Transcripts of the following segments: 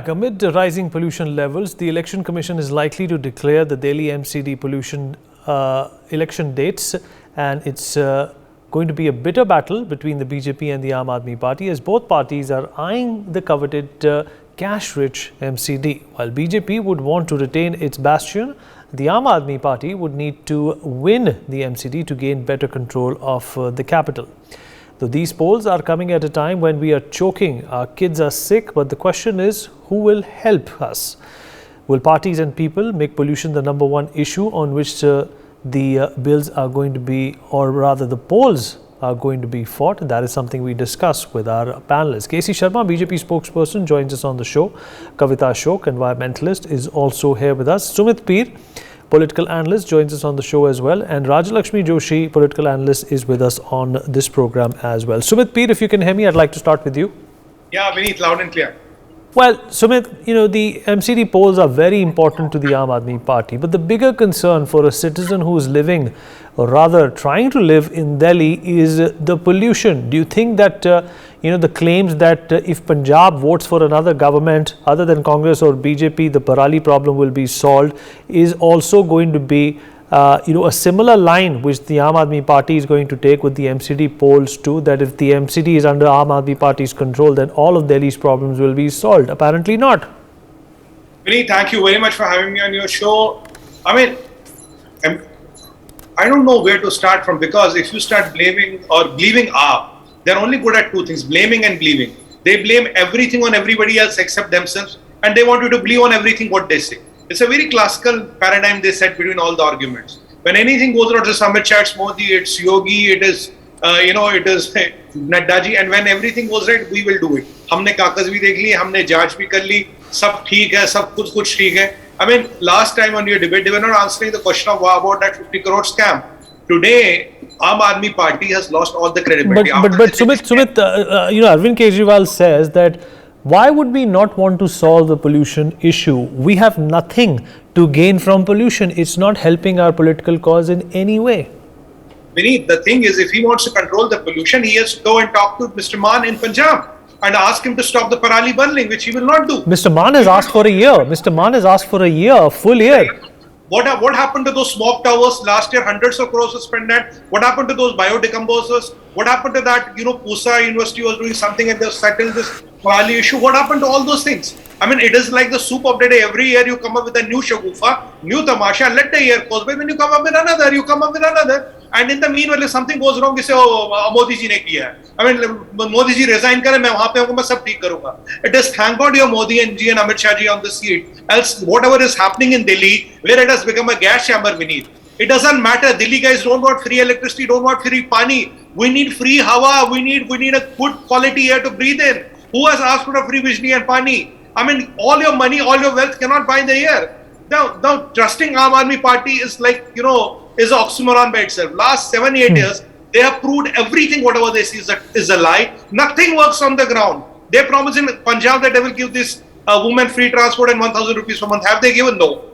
back. Amid the rising pollution levels, the Election Commission is likely to declare the Delhi MCD pollution election dates, and it's going to be a bitter battle between the BJP and the Aam Aadmi Party, as both parties are eyeing the coveted cash-rich MCD. While BJP would want to retain its bastion, the Aam Aadmi Party would need to win the MCD to gain better control of the capital. Though these polls are coming at a time when we are choking, our kids are sick, but the question is, who will help us? Will parties and people make pollution the #1 issue on which the bills are going to be, or rather the polls are going to be fought? That is something we discuss with our panelists. KC Sharma, BJP spokesperson, joins us on the show. Kavita Ashok, environmentalist, is also here with us. Sumit Peer, political analyst, joins us on the show as well. And Rajalakshmi Joshi, political analyst, is with us on this program as well. Sumit Peer, if you can hear me, I'd like to start with you. Yeah, Vineet, loud and clear. Well, Sumit, the MCD polls are very important to the Aam Aadmi Party. But the bigger concern for a citizen who is living, or rather trying to live in Delhi, is the pollution. Do you think that, the claims that if Punjab votes for another government other than Congress or BJP, the Parali problem will be solved, is also going to be a similar line which the Aam Aadmi Party is going to take with the MCD polls too, that if the MCD is under Aam Aadmi Party's control, then all of Delhi's problems will be solved? Apparently not. Vinny, thank you very much for having me on your show. I mean, I don't know where to start from, because if you start blaming or believing AAP, they're only good at two things: blaming and believing. They blame everything on everybody else except themselves, and they want you to believe on everything what they say. It's a very classical paradigm they set between all the arguments. When anything goes wrong, it's Amit Shah, it's Modi, it's Yogi, it is Nadda ji, and when everything goes right, we will do it. हमने कागज भी देख लिए, हमने जांच भी कर ली, सब ठीक है, सब कुछ ठीक है. I mean, last time on your debate, they were not answering the question of about that 50 crore scam. Today, Aam Aadmi Party has lost all the credibility. But Sumit, Arvind Kejriwal says that, why would we not want to solve the pollution issue? We have nothing to gain from pollution. It's not helping our political cause in any way. Vineet, the thing is, if he wants to control the pollution, he has to go and talk to Mr. Maan in Punjab and ask him to stop the Parali burning, which he will not do. Mr. Maan has asked for a year. Mr. Maan has asked for a year, a full year. What happened to those smog towers last year? Hundreds of crores were spent that. What happened to those biodecomposers? What happened to that? Pusa University was doing something and they settled this Parali issue. What happened to all those things? I mean, it is like the soup of the day. Every year you come up with a new shagufa, new tamasha, let the year goes by. When you come up with another, you come up with another. And in the meanwhile, if something goes wrong, you say, oh, Modi ji ne kiya hai. I mean, Modi ji resign kare, main wahan pe hounga, main sab theek karunga. It is thank God you have Modi and Amit Shah ji on the seat. Else, whatever is happening in Delhi, where it has become a gas chamber, Vineet, it doesn't matter. Delhi guys don't want free electricity, don't want free pani. We need free hawa. We need a good quality air to breathe in. Who has asked for a free bijli and pani? I mean, all your money, all your wealth cannot buy the air. Now trusting Aam Aadmi Party is like, is an oxymoron by itself. Last 7-8 years, they have proved everything, whatever they see is a lie. Nothing works on the ground. They promised in Punjab that they will give this women free transport and 1,000 rupees per month. Have they given? No.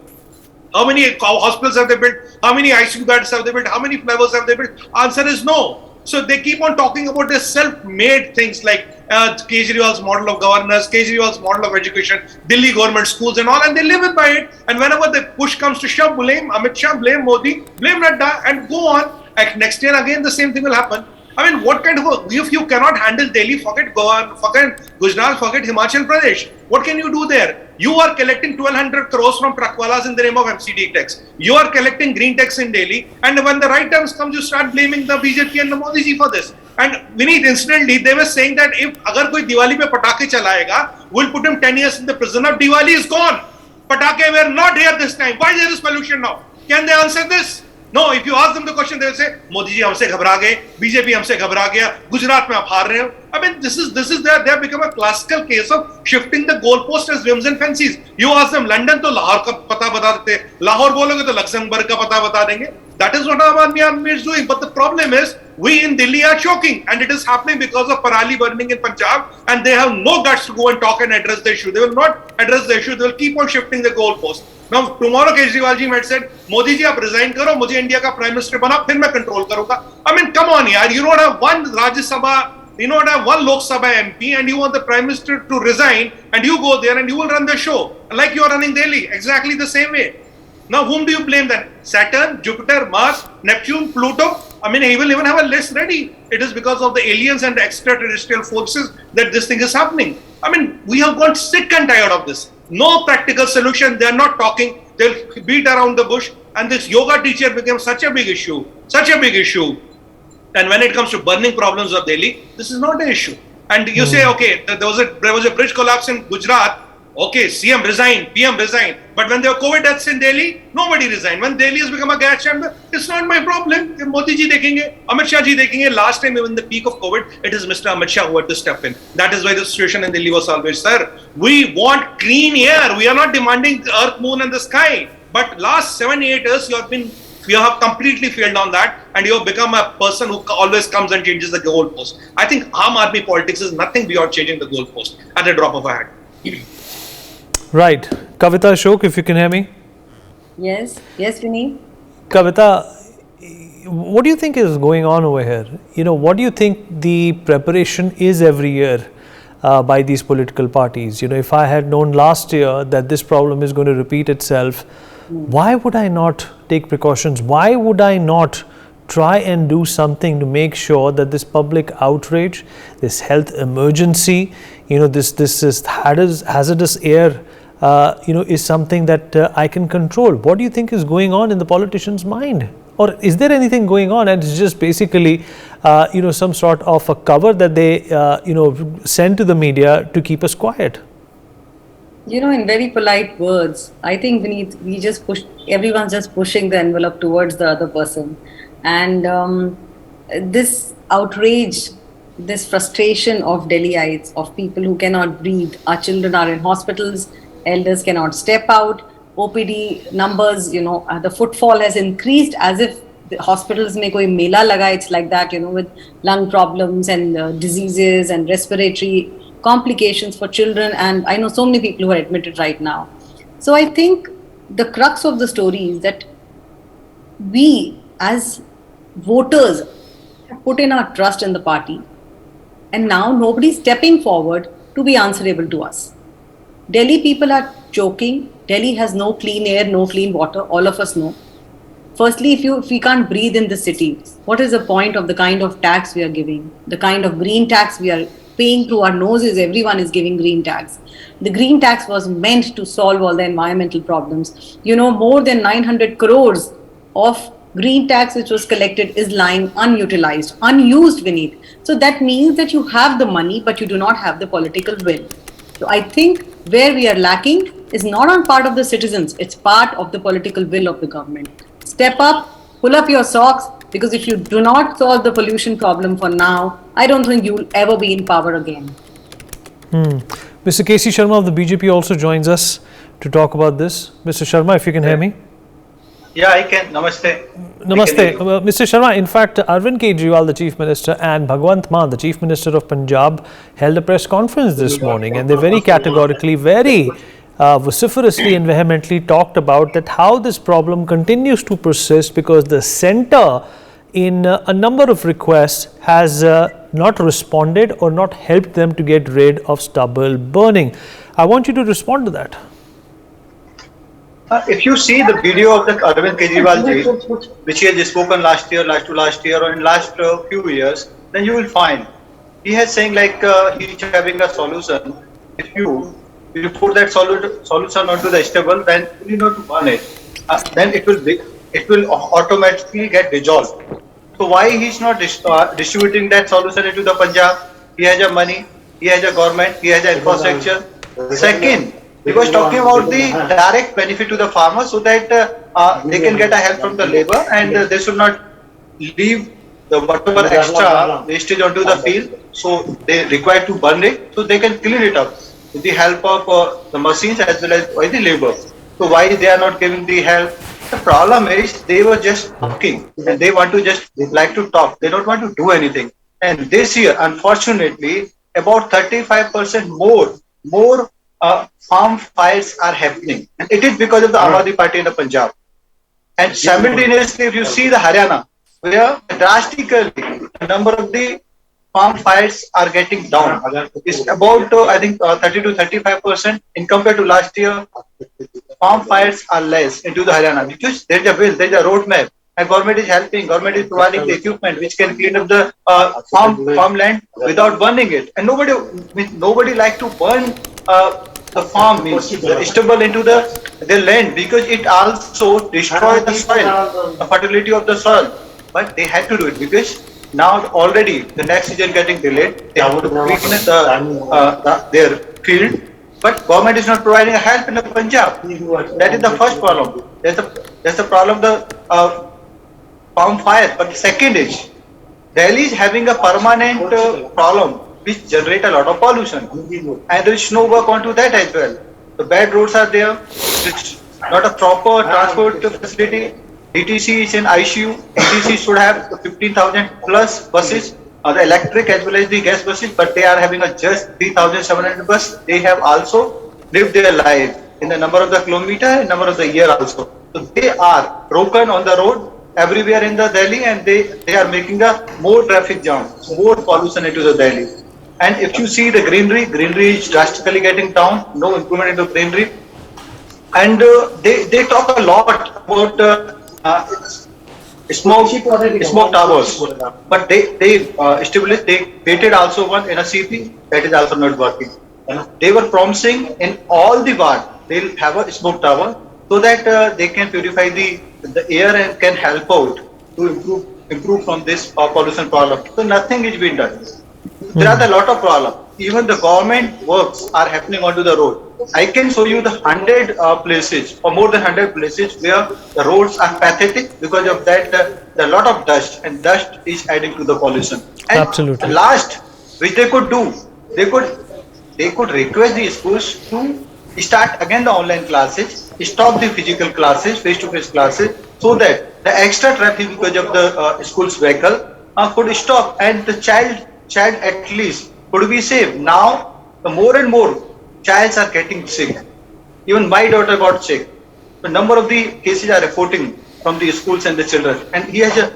How many hospitals have they built? How many ICU beds have they built? How many flowers have they built? Answer is no. So they keep on talking about their self-made things like Kejriwal's model of governance, Kejriwal's model of education, Delhi government schools and all, and they live by it. And whenever the push comes to shove, blame Amit Shah, blame Modi, blame Nadda, and go on. Like next year again, the same thing will happen. I mean, what kind of if you cannot handle Delhi, forget Goa, forget Gujarat, forget Himachal Pradesh. What can you do there? You are collecting 1,200 crores from truckwalas in the name of MCD tax. You are collecting green tax in Delhi, and when the right times comes, you start blaming the BJP and the Modi ji for this. And Vineet, incidentally, they were saying that if agar koi Diwali pe patake chalayega, we'll put him 10 years in the prison. Now Diwali is gone. Patake were not here this time. Why there is pollution now? Can they answer this? No, if you ask them the question, they will say, Modi ji humse घबरा गए, BJP हमसे घबरा गया, गुजरात में आप हार रहे हो. I mean, this is they have become a classical case of shifting the goalpost as whims and fancies. You ask them London, तो लाहौर का पता बता देते, लाहौर बोलोगे तो लक्समबर्ग का पता बता देंगे. That is what Aam Aadmi is doing. But the problem is, we in Delhi are choking, and it is happening because of Parali burning in Punjab, and they have no guts to go and talk and address the issue. They will not address the issue. They will keep on shifting the goalpost. Now, tomorrow Kejriwal ji might said, Modi ji, आप resign करो, मुझे India का Prime Minister बना, फिर मैं control करूँगा. I mean, come on, yaar, you don't have one Rajya Sabha not have one Lok Sabha MP and you want the Prime Minister to resign and you go there and you will run the show like you are running Delhi, exactly the same way. Now, whom do you blame then? Saturn, Jupiter, Mars, Neptune, Pluto? I mean, he will even have a list ready. It is because of the aliens and the extraterrestrial forces that this thing is happening. I mean, we have got sick and tired of this. No practical solution. They are not talking. They'll beat around the bush. And this yoga teacher became such a big issue. Such a big issue. And when it comes to burning problems of Delhi, this is not an issue. And you say, okay, there was a bridge collapse in Gujarat. Okay, CM resigned, PM resigned. But when there were COVID deaths in Delhi, nobody resigned. When Delhi has become a gas chamber, it's not my problem. Modi ji dekhenge, Amit Shah ji dekhenge. Last time, even the peak of COVID, it is Mr. Amit Shah who had to step in. That is why the situation in Delhi was always, sir, we want clean air. We are not demanding the earth, moon and the sky. But last 7-8 years, you have completely failed on that, and you have become a person who always comes and changes the goalpost. I think Aam Aadmi politics is nothing beyond changing the goalpost at a drop of a hat. Right. Kavita Ashok, if you can hear me. Yes, Vinny. Kavita, what do you think is going on over here? What do you think the preparation is every year by these political parties? If I had known last year that this problem is going to repeat itself, why would I not take precautions? Why would I not try and do something to make sure that this public outrage, this health emergency, this is hazardous air, is something that I can control? What do you think is going on in the politician's mind? Or is there anything going on and it's just basically, some sort of a cover that they, send to the media to keep us quiet? In very polite words, I think everyone's just pushing the envelope towards the other person. And this outrage, this frustration of Delhiites, of people who cannot breathe, our children are in hospitals, elders cannot step out, OPD numbers, the footfall has increased as if the hospitals mein koi mela laga, it's like that, with lung problems and diseases and respiratory complications for children, and I know so many people who are admitted right now. So I think the crux of the story is that we as voters have put in our trust in the party, and now nobody is stepping forward to be answerable to us. Delhi people are choking. Delhi has no clean air, no clean water, all of us know. Firstly, if we can't breathe in the city, what is the point of the kind of tax we are giving, the kind of green tax we are paying through our noses? Everyone is giving green tax. The green tax was meant to solve all the environmental problems. More than 900 crores of green tax which was collected is lying unutilized, unused, Vineet. So that means that you have the money, but you do not have the political will. So I think where we are lacking is not on part of the citizens, it's part of the political will of the government. Step up, pull up your socks, because if you do not solve the pollution problem for now, I don't think you will ever be in power again. Mr. K.C. Sharma of the BJP also joins us to talk about this. Mr. Sharma, if you can hear me. Yeah, I can. Namaste. Namaste. Mr. Sharma, in fact, Arvind Kejriwal, the Chief Minister, and Bhagwant Mann, the Chief Minister of Punjab, held a press conference this morning, and they very categorically, very vociferously and vehemently talked about that how this problem continues to persist because the centre in a number of requests has not responded or not helped them to get rid of stubble burning. I want you to respond to that. If you see the video of the Arvind Kejriwal ji, which he has spoken last year, or in last few years, then you will find he has saying like he's having a solution. If you put that solution onto the stubble, then you know to burn it. Then it will automatically get dissolved. So why he's not distributing that solution into the Punjab? He has a money, he has a government, he has a infrastructure. Second, he was talking about the direct benefit to the farmers so that they can get a help from the labor and they should not leave the whatever extra wastage onto the field. So they require to burn it so they can clean it up with the help of the machines as well as by the labor. So why they are not giving the help? The problem is they were just talking and they want to just like to talk. They don't want to do anything. And this year, unfortunately, about 35% more farm fires are happening. And it is because of the Aam Aadmi Party in the Punjab. And simultaneously, if you see the Haryana, where drastically the number of the farm fires are getting down. It's about I think 30 to 35% in compared to last year. Farm fires are less into the Haryana because there is a bill, there is a roadmap, and government is helping. Government is providing the equipment which can clean up the farmland without burning it. And nobody like to burn the farm means the stubble into the land because it also destroy the soil, the fertility of the soil. But they had to do it because now already the next season getting delayed. They have to clean their field, but government is not providing help in the Punjab. That is the first problem. That's the problem. The farm fire. But the second is Delhi is having a permanent problem which generate a lot of pollution, and there is no work onto that as well. The bad roads are there. It's not a proper transport facility. DTC is in ICU. DTC should have 15,000 plus buses, the electric as well as the gas buses, but they are having a just 3,700 bus. They have also lived their life in the number of the kilometer and number of the year also. So they are broken on the road everywhere in the Delhi, and they are making a more traffic jam, more pollution into the Delhi. And if you see the greenery is drastically getting down, no improvement in the greenery. And they talk a lot about smoke towers, but they established, they created also one in a CP that is also not working. They were promising in all the ward they'll have a smoke tower so that they can purify the air and can help out to improve from this pollution problem. So nothing is being done. There are a lot of problems. Even the government works are happening onto the road. I can show you the 100 places or more than 100 places where the roads are pathetic because of that a lot of dust, and dust is adding to the pollution. And Absolutely. last, which they could do, they could request the schools to start again the online classes, stop the physical classes, face-to-face classes, so that the extra traffic because of the school's vehicle could stop, and the child at least could be safe. Now, the more and more childs are getting sick. Even my daughter got sick. The number of the cases are reporting from the schools and the children, and he has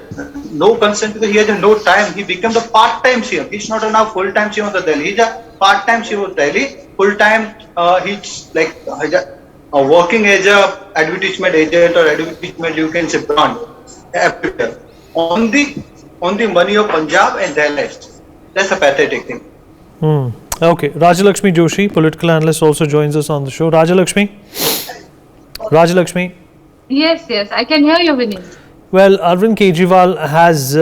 no concern because he has no time. He became the part-time CM. He's not now full-time CM of the Delhi. He's a part-time CM of Delhi. Full-time, he's like working as a advertisement agent or advertisement, you can say, brand everywhere on the money of Punjab and Delhi. That's a pathetic thing. Okay, Rajalakshmi Joshi, political analyst, also joins us on the show. Rajalakshmi? Yes, I can hear you, Vineet. Well, Arvind Kejriwal has,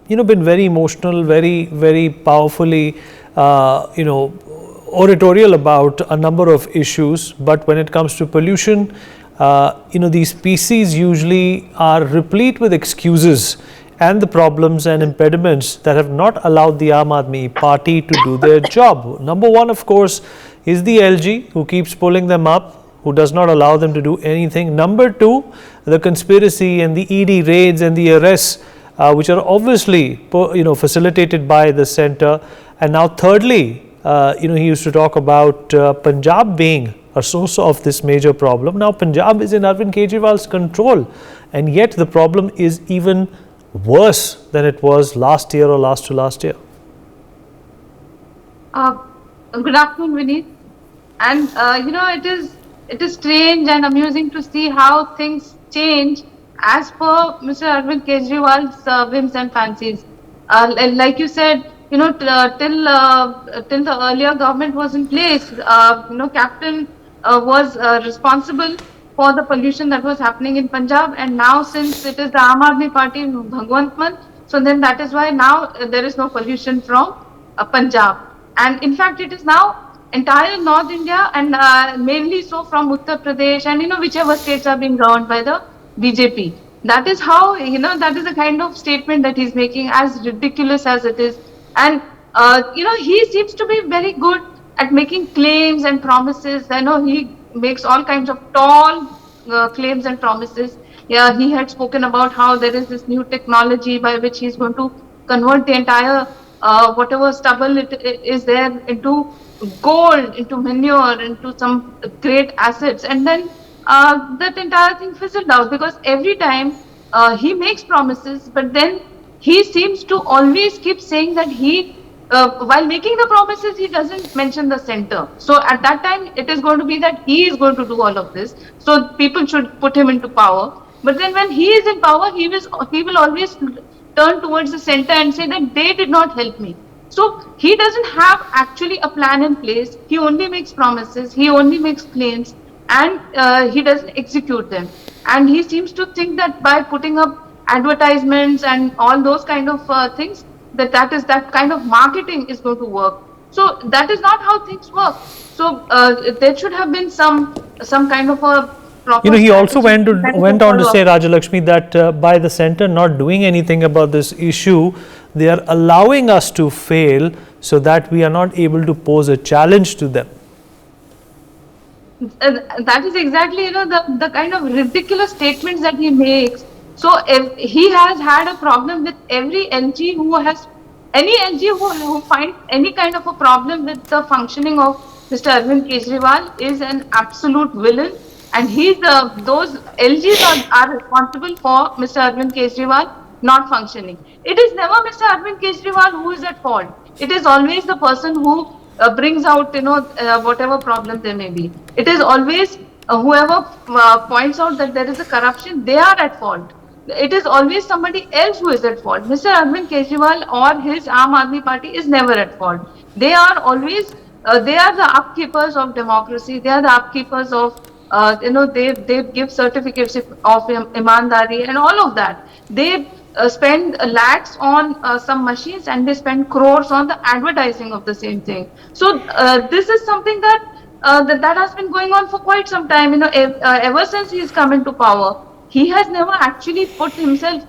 been very emotional, very, very powerfully, oratorial about a number of issues. But when it comes to pollution, these PCs usually are replete with excuses and the problems and impediments that have not allowed the Aam Aadmi Party to do their job. Number one, of course, is the LG, who keeps pulling them up, who does not allow them to do anything. Number two, the conspiracy and the ED raids and the arrests, which are obviously, facilitated by the centre. And now thirdly, he used to talk about Punjab being a source of this major problem. Now Punjab is in Arvind Kejriwal's control, and yet the problem is even worse than it was last year or last to last year. Good afternoon, Vineet. And it is strange and amusing to see how things change as per Mr. Arvind Kejriwal's whims and fancies. Like you said, till the earlier government was in place, Captain was responsible for the pollution that was happening in Punjab, and now since it is the Aam Aadmi Party, Bhagwant Mann, so then that is why now there is no pollution from Punjab. And in fact, it is now entire North India, and mainly so from Uttar Pradesh and whichever states are being governed by the BJP. That is how, that is the kind of statement that he's making, as ridiculous as it is. And he seems to be very good at making claims and promises. I know he makes all kinds of tall claims and promises. Yeah, he had spoken about how there is this new technology by which he's going to convert the entire whatever stubble is there into gold, into manure, into some great assets. And then that entire thing fizzled out, because every time he makes promises, but then he seems to always keep saying that he, while making the promises, he doesn't mention the center. So at that time, it is going to be that he is going to do all of this. So people should put him into power. But then when he is in power, he will always turn towards the center and say that they did not help me. So he doesn't have actually a plan in place. He only makes promises. He only makes claims, and he doesn't execute them. And he seems to think that by putting up advertisements and all those kind of things, that kind of marketing is going to work. So that is not how things work. So there should have been some kind of a proper He also strategy went on to follow say, up. Rajalakshmi, that by the centre not doing anything about this issue, they are allowing us to fail so that we are not able to pose a challenge to them. That is exactly the kind of ridiculous statements that he makes. So if he has had a problem with every LG who finds any kind of a problem with the functioning of Mr. Arvind Kejriwal is an absolute villain, and those LGs are responsible for Mr. Arvind Kejriwal not functioning. It is never Mr. Arvind Kejriwal who is at fault. It is always the person who brings out whatever problem there may be. It is always whoever points out that there is a corruption, they are at fault. It is always somebody else who is at fault. Mr. Arvind Kejriwal or his Aam Aadmi Party is never at fault. They are always they are the upkeepers of democracy. They are the upkeepers of they give certificates of imandari and all of that. They spend lakhs on some machines, and they spend crores on the advertising of the same thing. So this is something that has been going on for quite some time. Ever since he's come into power, he has never actually put himself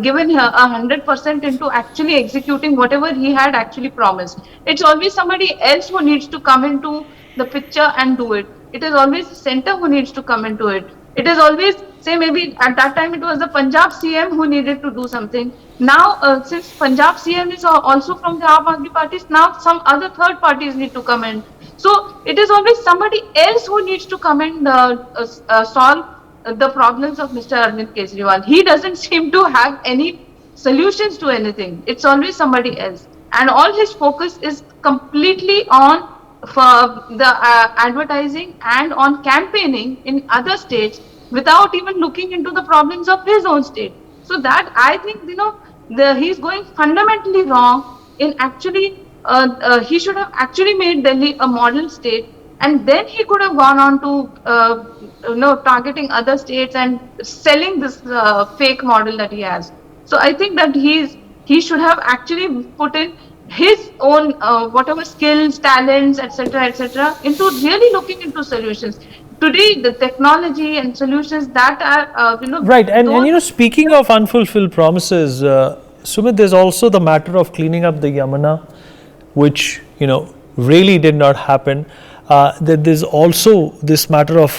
given 100% into actually executing whatever he had actually promised. It's always somebody else who needs to come into the picture and do it. It is always the center who needs to come into it. It is always, say maybe at that time it was the Punjab CM who needed to do something. Now, since Punjab CM is also from the Aam Aadmi parties, now some other third parties need to come in. So it is always somebody else who needs to come and solve the problems of Mr. Arvind Kejriwal. He doesn't seem to have any solutions to anything. It's always somebody else. And all his focus is completely on for the advertising and on campaigning in other states without even looking into the problems of his own state. So that I think he's going fundamentally wrong in actually he should have actually made Delhi a model state, and then he could have gone on to targeting other states and selling this fake model that he has. So I think that he should have actually put in his own whatever skills, talents, etc., into really looking into solutions. Today, the technology and solutions that are right, and speaking of unfulfilled promises, Sumit, there's also the matter of cleaning up the Yamuna, which really did not happen. There's also this matter of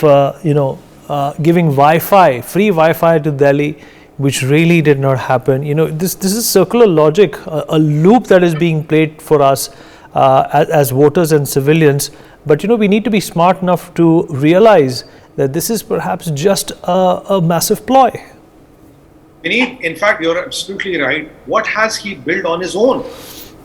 giving Wi-Fi, free Wi-Fi to Delhi, which really did not happen. This is circular logic, a loop that is being played for us as voters and civilians. But we need to be smart enough to realize that this is perhaps just a massive ploy. Vineet, in fact, you're absolutely right. What has he built on his own?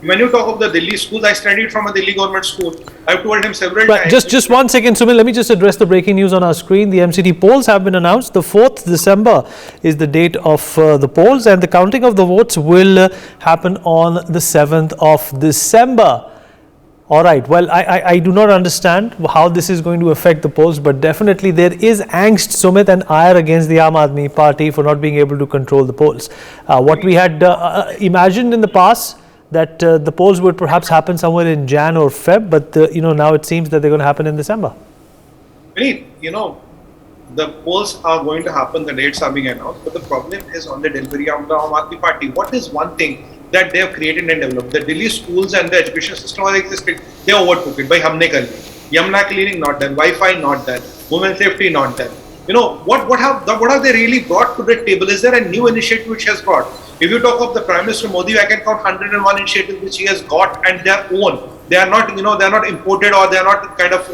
When you talk of the Delhi schools, I studied from a Delhi government school. I've told him several times. Just 1 second, Sumit. Let me just address the breaking news on our screen. The MCD polls have been announced. The 4th December is the date of the polls, and the counting of the votes will happen on the 7th of December. All right. Well, I do not understand how this is going to affect the polls, but definitely there is angst, Sumit, and ire against the Aam Aadmi Party for not being able to control the polls. What we had imagined in the past, that the polls would perhaps happen somewhere in Jan or Feb, but now it seems that they're going to happen in December. Vineet, the polls are going to happen, the dates are being announced, but the problem is on the delivery of the Aam Aadmi Party. What is one thing that they have created and developed? The Delhi schools and the education system has existed. They overtook it by humne kar liya. Yamuna cleaning not done, Wi-Fi not done, women safety not done. What have they really brought to the table? Is there a new initiative which has brought? If you talk of the Prime Minister Modi, I can count 101 initiatives which he has got and their own. They are not, they are not imported, or they are not kind of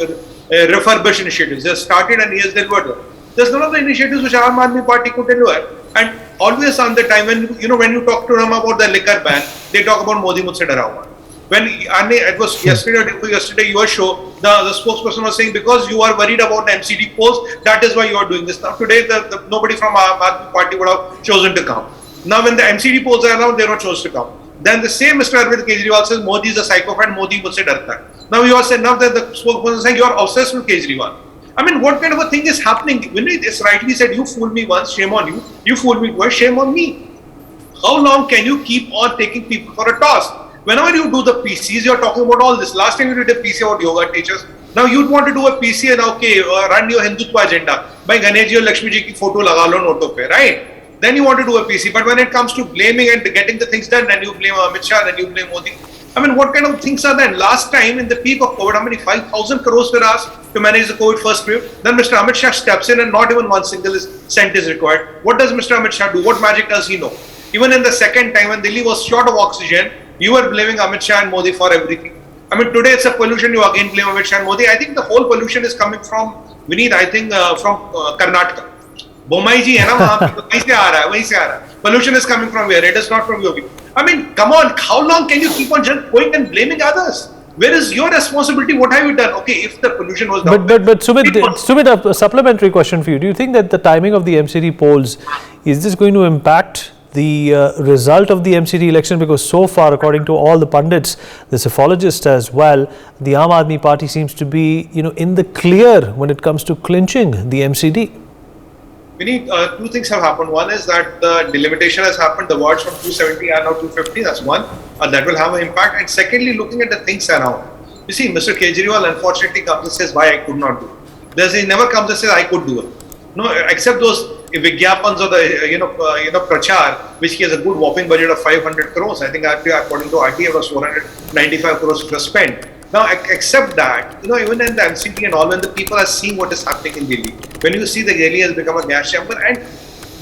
refurbished initiatives. They have started and he has delivered them. There's none of the initiatives which Aam Aadmi Party could deliver. And always on the time when when you talk to them about the liquor ban, they talk about Modi mujhse dara hua. When it was yesterday or day before yesterday, your show, the spokesperson was saying because you are worried about the MCD polls, that is why you are doing this. Now today, nobody from our party would have chosen to come. Now when the MCD polls are around, they don't choose to come. Then the same Mr. Arvind Kejriwal says Modi is a psychopath, Modi mujhse darta hai. Now you are saying, now that the spokesperson is saying you are obsessed with Kejriwal. I mean, what kind of a thing is happening? When it is rightly said, you fooled me once, shame on you. You fooled me twice, shame on me. How long can you keep on taking people for a toss? Whenever you do the PCs, you're talking about all this. Last time you did a PC about yoga teachers. Now you'd want to do a PC and okay, run your Hindutva agenda. By Ganesh ji or Lakshmi ji ki photo laga lo noto pe, right? Then you want to do a PC. But when it comes to blaming and getting the things done, then you blame Amit Shah, then you blame Modi. I mean, what kind of things are that? Last time in the peak of COVID, how many 5,000 crores were asked to manage the COVID first wave? Then Mr. Amit Shah steps in and not even one single cent is required. What does Mr. Amit Shah do? What magic does he know? Even in the second time when Delhi was short of oxygen, you were blaming Amit Shah and Modi for everything. I mean, today it's a pollution, you again blame Amit Shah and Modi. I think the whole pollution is coming from, Vineet, I think from Karnataka. Bomai ji hai na, wahin se aa raha hai. Pollution is coming from where? It is not from Yogi. I mean, come on, how long can you keep on just going and blaming others? Where is your responsibility? What have you done? Okay, if the pollution was down. But Sumit, a supplementary question for you. Do you think that the timing of the MCD polls, is this going to impact the result of the MCD election? Because so far, according to all the pundits, the psephologists as well, the Aam Aadmi Party seems to be, in the clear when it comes to clinching the MCD. We need two things have happened. One is that the delimitation has happened. The wards from 270 are now 250. That's one. That will have an impact. And secondly, looking at the things around. You see, Mr. Kejriwal unfortunately comes and says, why I could not do it. He never comes and says, I could do it. No, except those Vigyapans or the Prachar, which he has a good whopping budget of 500 crores. I think according to RTA, it was 495 crores to spend. Now, except that, even in the MCD and all, when the people are seeing what is happening in Delhi, when you see the Delhi has become a gas chamber, and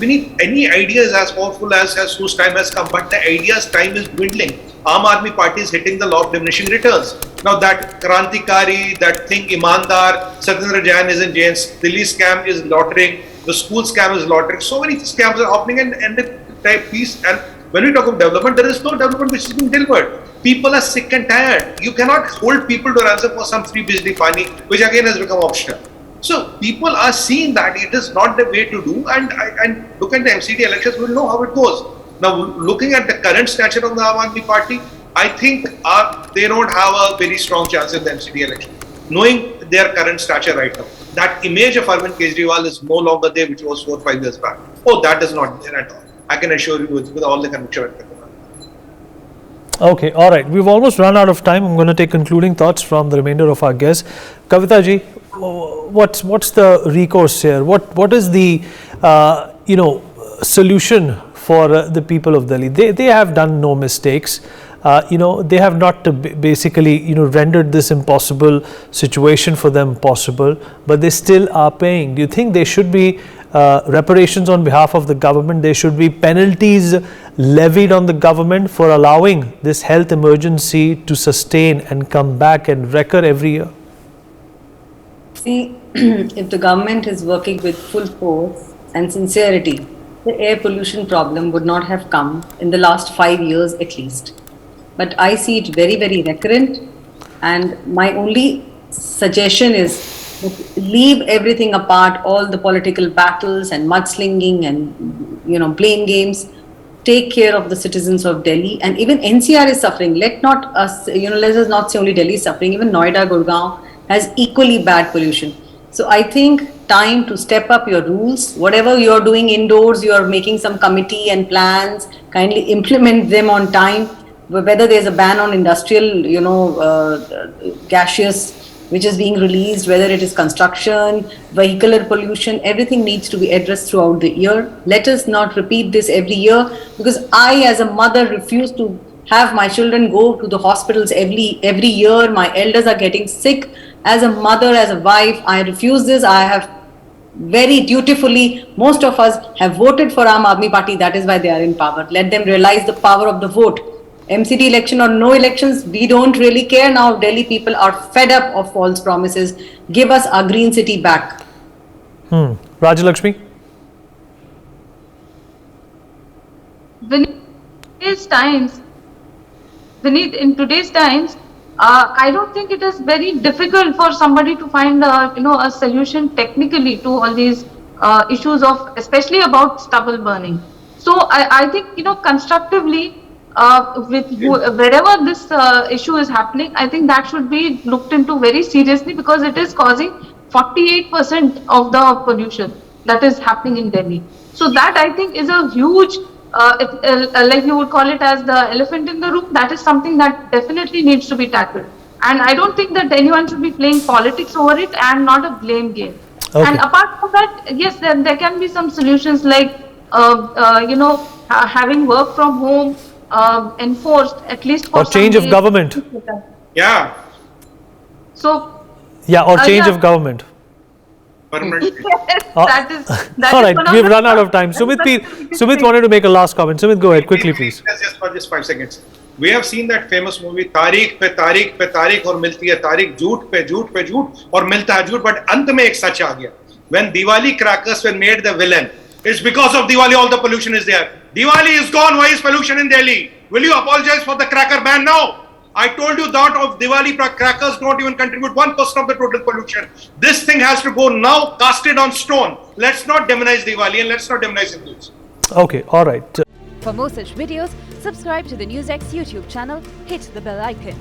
we need any ideas as powerful as whose time has come, but the ideas' time is dwindling. Aam Aadmi Party is hitting the law of diminishing returns. Now that Krantikari, that thing, Imandar, Satyendra Jain is in jail, Delhi scam is lottering, the school scam is lottering, so many scams are happening and the type piece. And when we talk of development, there is no development which is being delivered. People are sick and tired. You cannot hold people to answer for some free bijli pani, which again has become optional. So people are seeing that it is not the way to do, and look at the MCD elections, we'll know how it goes. Now, looking at the current stature of the Aam Aadmi Party, I think they don't have a very strong chance in the MCD election. Knowing their current stature right now, that image of Arvind Kejriwal is no longer there, which was 4 or 5 years back. Oh, that is not there at all. I can assure you with all the conviction. Okay, all right. We've almost run out of time. I'm going to take concluding thoughts from the remainder of our guests. Kavita ji, what's the recourse here? What is the solution for the people of Delhi? They have done no mistakes. They have not basically rendered this impossible situation for them possible, but they still are paying. Do you think there should be reparations on behalf of the government? There should be penalties levied on the government for allowing this health emergency to sustain and come back and recur every year? See, if the government is working with full force and sincerity, the air pollution problem would not have come in the last 5 years at least. But I see it very, very recurrent, and my only suggestion is leave everything apart, all the political battles and mudslinging and blame games. Take care of the citizens of Delhi, and even NCR is suffering. Let us not say only Delhi is suffering. Even Noida, Gurgaon has equally bad pollution. So I think time to step up your rules. Whatever you're doing indoors, you're making some committee and plans. Kindly implement them on time. Whether there's a ban on industrial, gaseous, which is being released, whether it is construction, vehicular pollution, everything needs to be addressed throughout the year. Let us not repeat this every year, because I, as a mother, refuse to have my children go to the hospitals every year. My elders are getting sick. As a mother, as a wife, I refuse this. I have very dutifully, most of us have voted for Aam Aadmi Party. That is why they are in power. Let them realize the power of the vote. MCD election or no elections, we don't really care now. Delhi people are fed up of false promises. Give us our green city back. Rajalakshmi? Vineet, in today's times, I don't think it is very difficult for somebody to find a solution technically to all these issues of, especially about stubble burning. So I think, constructively, wherever this issue is happening, I think that should be looked into very seriously, because it is causing 48% of the pollution that is happening in Delhi. So that, I think, is a huge, like you would call it as the elephant in the room. That is something that definitely needs to be tackled. And I don't think that anyone should be playing politics over it and not a blame game. Okay. And apart from that, yes, there can be some solutions like, having work from home enforced, at least for or change of government. Yeah. So, yeah, or change of government. Permanent. that all is right, we've run out of time. Sumit wanted to make a last comment. Sumit, go ahead quickly, please. Just for just 5 seconds. We have seen that famous movie तारीख पे तारीख और मिलती है तारीख, झूठ पे झूठ और मिलता है झूठ, but अंत में एक सच आ गया. When Diwali crackers were made the villain, it's because of Diwali all the pollution is there. Diwali is gone. Why is pollution in Delhi? Will you apologize for the cracker ban now? I told you that of Diwali crackers don't even contribute 1% of the total pollution. This thing has to go now, cast it on stone. Let's not demonize Diwali and let's not demonize Hindus. Okay, all right. For more such videos, subscribe to the NewsX YouTube channel, hit the bell icon.